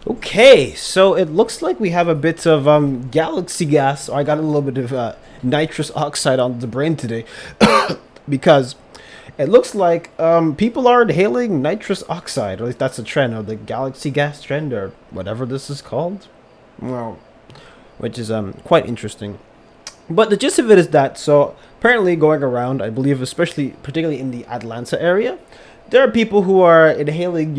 Okay, so it looks like we have a bit of galaxy gas. I got a little bit of nitrous oxide on the brain today because it looks like people are inhaling nitrous oxide. At least that's the trend, or the galaxy gas trend, or whatever this is called. Well, which is quite interesting. But the gist of it is that so apparently going around, I believe, especially particularly in the Atlanta area, there are people who are inhaling,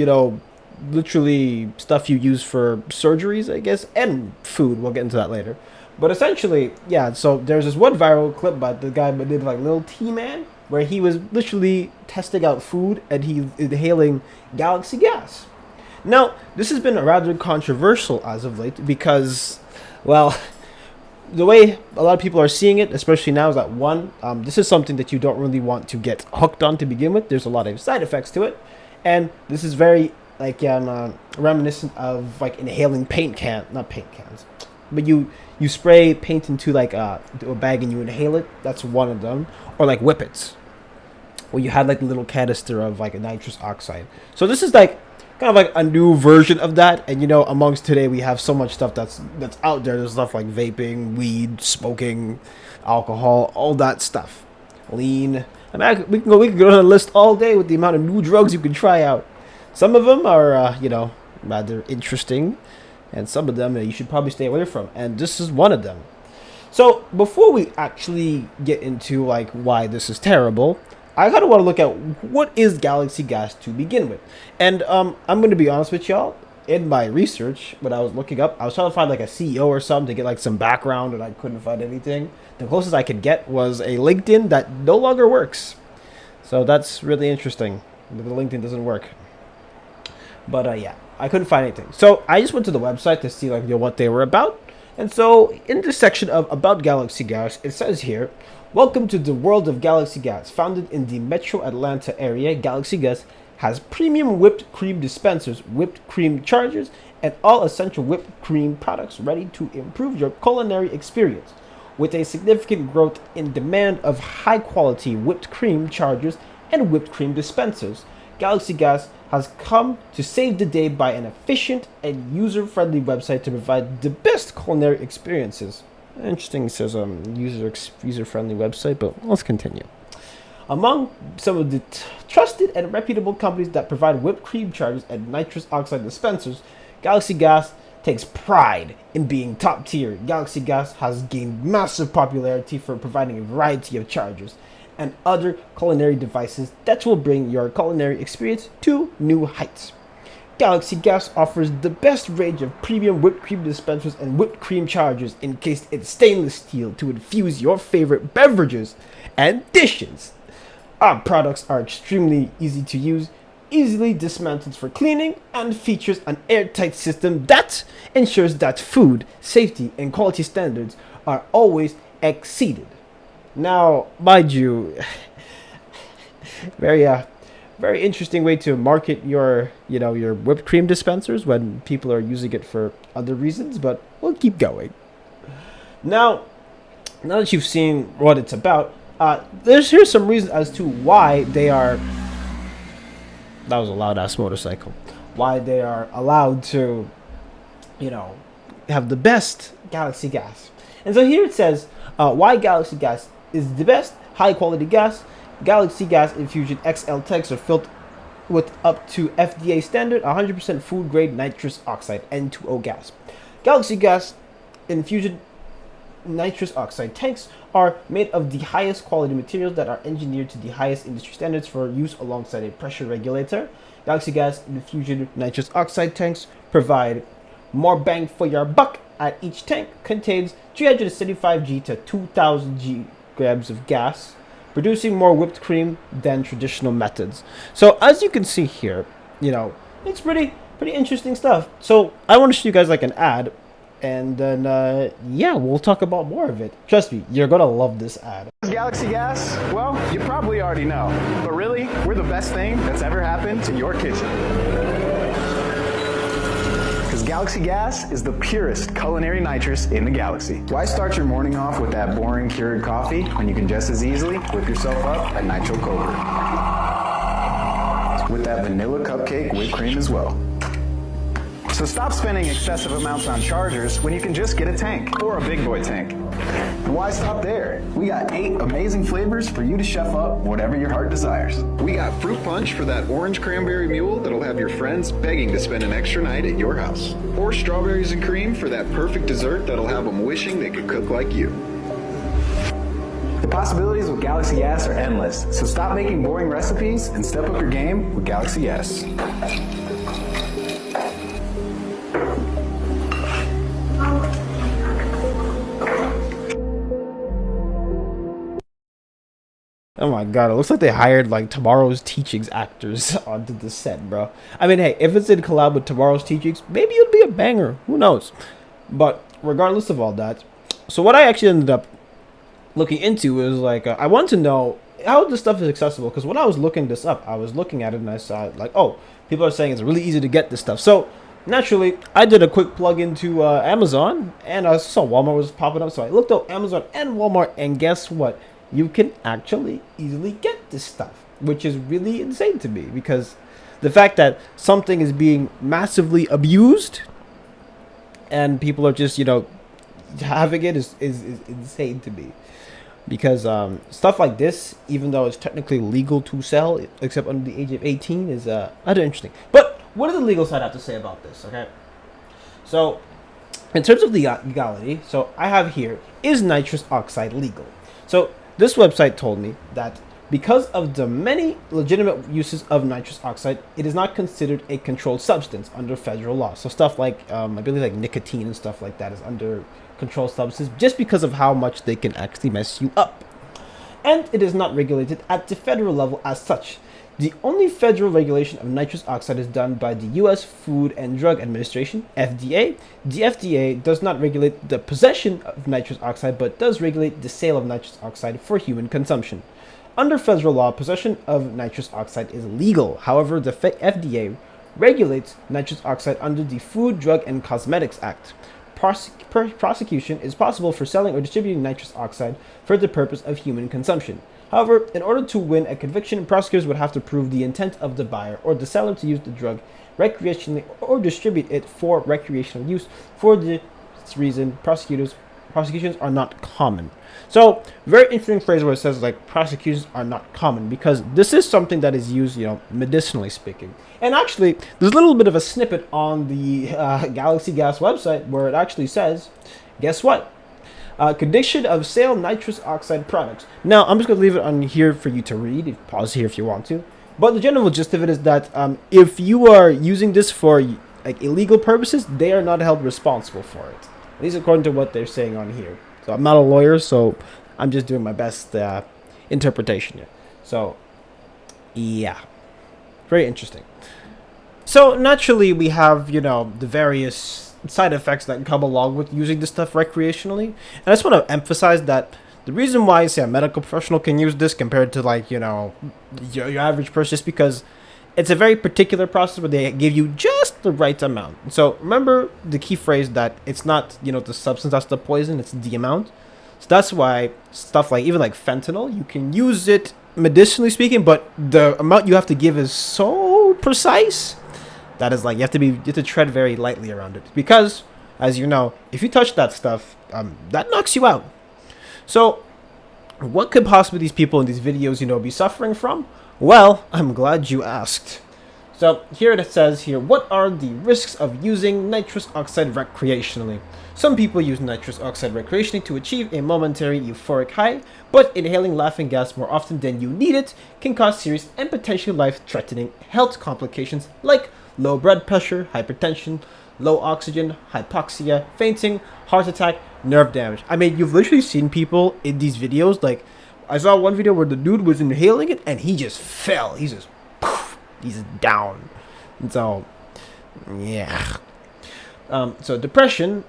literally stuff you use for surgeries, I guess, and food. We'll get into that later. But essentially, yeah. So there's this one viral clip by the guy that did like Little T Man, where he was literally testing out food and he inhaling galaxy gas. Now, this has been rather controversial as of late because, well, the way a lot of people are seeing it, especially now, is that one, this is something that you don't really want to get hooked on to begin with. There's a lot of side effects to it, and this is very like reminiscent of like inhaling not paint cans, but you spray paint into like a bag and you inhale it. That's one of them, or like whippets, where you had like a little canister of like a nitrous oxide. So this is like kind of like a new version of that. And amongst today we have so much stuff that's out there. There's stuff like vaping, weed, smoking, alcohol, all that stuff. Lean. I mean, we can go on a list all day with the amount of new drugs you can try out. Some of them are rather interesting, and some of them you should probably stay away from. And this is one of them. So before we actually get into like why this is terrible, I kind of want to look at what is galaxy gas to begin with. And I'm going to be honest with y'all. In my research, when I was looking up, I was trying to find like a CEO or something to get like some background, and I couldn't find anything. The closest I could get was a LinkedIn that no longer works. So that's really interesting. The LinkedIn doesn't work. But yeah, I couldn't find anything. So I just went to the website to see like what they were about. And so in this section of About Galaxy Gas, it says here, welcome to the world of Galaxy Gas. Founded in the metro Atlanta area, Galaxy Gas has premium whipped cream dispensers, whipped cream chargers, and all essential whipped cream products ready to improve your culinary experience. With a significant growth in demand of high quality whipped cream chargers and whipped cream dispensers, Galaxy Gas has come to save the day by an efficient and user-friendly website to provide the best culinary experiences. Interesting, it says user-friendly website, but let's continue. Among some of the trusted and reputable companies that provide whipped cream chargers and nitrous oxide dispensers, Galaxy Gas takes pride in being top tier. Galaxy Gas has gained massive popularity for providing a variety of chargers and other culinary devices that will bring your culinary experience to new heights. Galaxy Gas offers the best range of premium whipped cream dispensers and whipped cream chargers encased in stainless steel to infuse your favorite beverages and dishes. Our products are extremely easy to use, easily dismantled for cleaning, and features an airtight system that ensures that food, safety, and quality standards are always exceeded. Now, mind you, very interesting way to market your whipped cream dispensers when people are using it for other reasons, but we'll keep going. Now that you've seen what it's about, here's some reasons as to why they are. That was a loud ass motorcycle. Why they are allowed to, have the best Galaxy Gas. And so here it says why Galaxy Gas is the best high quality gas. Galaxy Gas Infusion XL tanks are filled with up to FDA standard 100% food grade nitrous oxide N2O gas. Galaxy Gas Infusion nitrous oxide tanks are made of the highest quality materials that are engineered to the highest industry standards for use alongside a pressure regulator. Galaxy Gas Infusion nitrous oxide tanks provide more bang for your buck, as each tank contains 375 G to 2000 G grams of gas, producing more whipped cream than traditional methods. So as you can see here, it's pretty interesting stuff. So I want to show you guys like an ad, and then we'll talk about more of it. Trust me, you're gonna love this ad. Galaxy Gas? Well, you probably already know, but really, we're the best thing that's ever happened to your kitchen. Because Galaxy Gas is the purest culinary nitrous in the galaxy. Why start your morning off with that boring Keurig coffee when you can just as easily whip yourself up a Nitro Cold Brew? With that vanilla cupcake whipped cream as well. So stop spending excessive amounts on chargers when you can just get a tank or a big boy tank. And why stop there? We got 8 amazing flavors for you to chef up whatever your heart desires. We got fruit punch for that orange cranberry mule that'll have your friends begging to spend an extra night at your house. Or strawberries and cream for that perfect dessert that'll have them wishing they could cook like you. The possibilities with Galaxy Gas are endless, so stop making boring recipes and step up your game with Galaxy Gas. Oh my god, it looks like they hired like Tomorrow's Teachings actors onto the set, bro. I mean, hey, if it's in collab with Tomorrow's Teachings, maybe it'll be a banger. Who knows? But regardless of all that, so what I actually ended up looking into is like, I want to know how this stuff is accessible. Because when I was looking this up, I was looking at it and I saw like, oh, people are saying it's really easy to get this stuff. So naturally, I did a quick plug into Amazon and I saw Walmart was popping up. So I looked up Amazon and Walmart, and guess what? You can actually easily get this stuff, which is really insane to me, because the fact that something is being massively abused and people are just, you know, having it is insane to me. Because stuff like this, even though it's technically legal to sell, except under the age of 18, is rather interesting. But what does the legal side have to say about this, okay? So, in terms of the legality, so I have here, is nitrous oxide legal? So, this website told me that because of the many legitimate uses of nitrous oxide, it is not considered a controlled substance under federal law. So stuff like, I believe like nicotine and stuff like that is under controlled substances just because of how much they can actually mess you up. And it is not regulated at the federal level as such. The only federal regulation of nitrous oxide is done by the U.S. Food and Drug Administration, FDA. The FDA does not regulate the possession of nitrous oxide, but does regulate the sale of nitrous oxide for human consumption. Under federal law, possession of nitrous oxide is legal. However, the FDA regulates nitrous oxide under the Food, Drug, and Cosmetics Act. Prosecution is possible for selling or distributing nitrous oxide for the purpose of human consumption. However, in order to win a conviction, prosecutors would have to prove the intent of the buyer or the seller to use the drug recreationally or distribute it for recreational use. For this reason, prosecutions are not common. So, very interesting phrase where it says like prosecutions are not common, because this is something that is used, you know, medicinally speaking. And actually, there's a little bit of a snippet on the Galaxy Gas website where it actually says, guess what? Condition of sale nitrous oxide products. Now, I'm just going to leave it on here for you to read. Pause here if you want to. But the general gist of it is that if you are using this for like illegal purposes, they are not held responsible for it. At least according to what they're saying on here. So I'm not a lawyer, so I'm just doing my best interpretation here. So, yeah. Very interesting. So, naturally, we have, you know, the various side effects that come along with using this stuff recreationally. And I just want to emphasize that the reason why, say, a medical professional can use this compared to, like, you know, your average person is because it's a very particular process where they give you just the right amount. So remember the key phrase that it's not, you know, the substance that's the poison, it's the amount. So that's why stuff like, even like fentanyl, you can use it medicinally speaking, but the amount you have to give is so precise that is like, you have to tread very lightly around it. Because, as you know, if you touch that stuff, that knocks you out. So, what could possibly these people in these videos, you know, be suffering from? Well, I'm glad you asked. So, here it says here, what are the risks of using nitrous oxide recreationally? Some people use nitrous oxide recreationally to achieve a momentary euphoric high, but inhaling laughing gas more often than you need it can cause serious and potentially life-threatening health complications like low blood pressure, hypertension, low oxygen, hypoxia, fainting, heart attack, nerve damage. I mean, you've literally seen people in these videos, like, I saw one video where the dude was inhaling it and he just fell. He's just, poof, he's down. And so, yeah. So depression,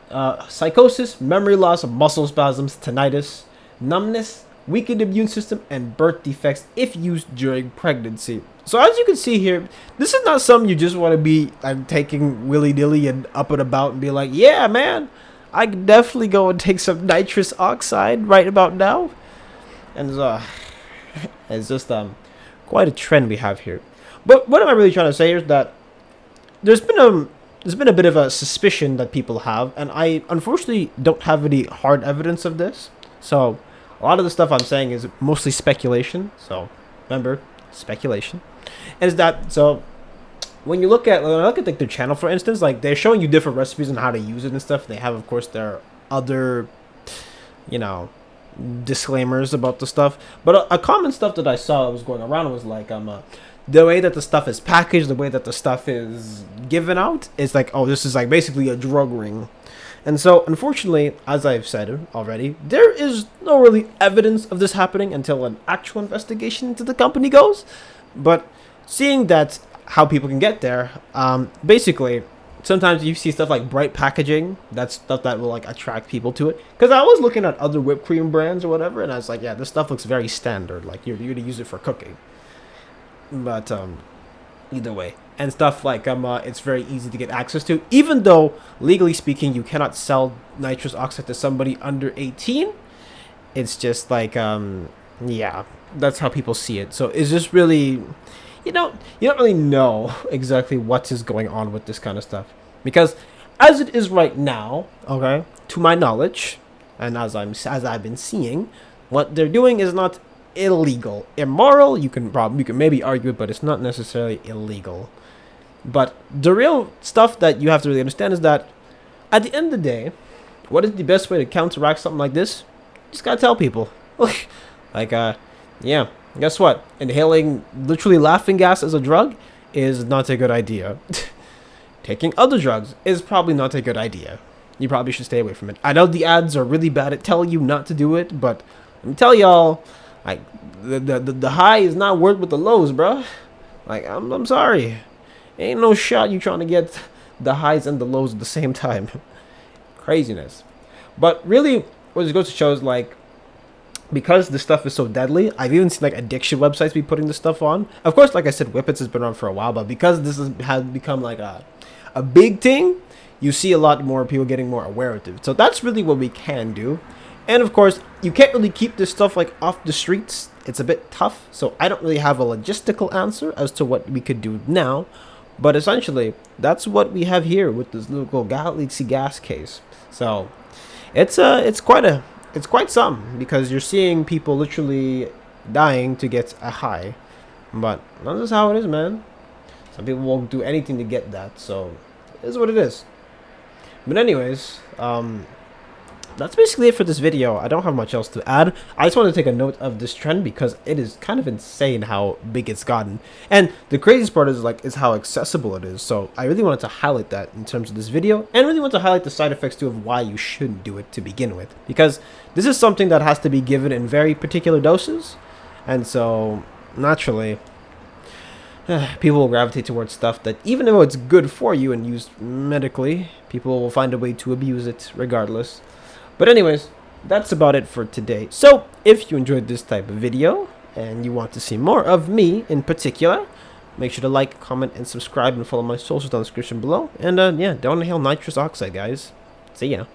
psychosis, memory loss, muscle spasms, tinnitus, numbness, weakened immune system, and birth defects if used during pregnancy. So as you can see here, this is not something you just want to be taking willy-nilly and up and about and be like, yeah, man, I can definitely go and take some nitrous oxide right about now. And it's just quite a trend we have here. But what am I really trying to say here is that there's been there's been a bit of a suspicion that people have, and I unfortunately don't have any hard evidence of this. So a lot of the stuff I'm saying is mostly speculation. So remember, speculation. And is that so? When I look at like their channel, for instance, like they're showing you different recipes and how to use it and stuff. They have, of course, their other, you know, disclaimers about the stuff. But a common stuff that I saw that was going around was like the way that the stuff is packaged, the way that the stuff is given out, is like, oh, this is like basically a drug ring. And so, unfortunately, as I've said already, there is no really evidence of this happening until an actual investigation into the company goes. But seeing that how people can get there, basically, sometimes you see stuff like bright packaging. That's stuff that will like attract people to it. Because I was looking at other whipped cream brands or whatever, and I was like, yeah, this stuff looks very standard. Like you're gonna use it for cooking. But either way, and stuff like it's very easy to get access to, even though legally speaking you cannot sell nitrous oxide to somebody under 18. It's just like yeah, that's how people see it. So is this really, you don't really know exactly what is going on with this kind of stuff, because as it is right now, okay, to my knowledge, and as I've been seeing, what they're doing is not illegal. Immoral, you can maybe argue it, but it's not necessarily illegal. But the real stuff that you have to really understand is that at the end of the day, what is the best way to counteract something like this? You just gotta tell people. Like yeah, guess what? Inhaling literally laughing gas as a drug is not a good idea. Taking other drugs is probably not a good idea. You probably should stay away from it. I know the ads are really bad at telling you not to do it, but let me tell y'all, like the high is not worth with the lows, bro. Like I'm sorry, ain't no shot you trying to get the highs and the lows at the same time. Craziness. But really, what it goes to show is like, because this stuff is so deadly, I've even seen like addiction websites be putting this stuff on. Of course, like I said, Whippets has been around for a while, but because this has become like a big thing, you see a lot more people getting more aware of it. So that's really what we can do. And of course, you can't really keep this stuff like off the streets. It's a bit tough. So I don't really have a logistical answer as to what we could do now. But essentially, that's what we have here with this local Galaxy Gas case. So it's quite something, because you're seeing people literally dying to get a high. But that's just how it is, man. Some people won't do anything to get that, so it is what it is. But anyways, that's basically it for this video. I don't have much else to add. I just want to take a note of this trend because it is kind of insane how big it's gotten. And the craziest part is how accessible it is. So I really wanted to highlight that in terms of this video, and really want to highlight the side effects too of why you shouldn't do it to begin with, because this is something that has to be given in very particular doses. And so naturally, people will gravitate towards stuff that, even though it's good for you and used medically, people will find a way to abuse it regardless. But anyways, that's about it for today. So if you enjoyed this type of video and you want to see more of me in particular, make sure to like, comment, and subscribe, and follow my socials down in the description below. And yeah, don't inhale nitrous oxide, guys. See ya.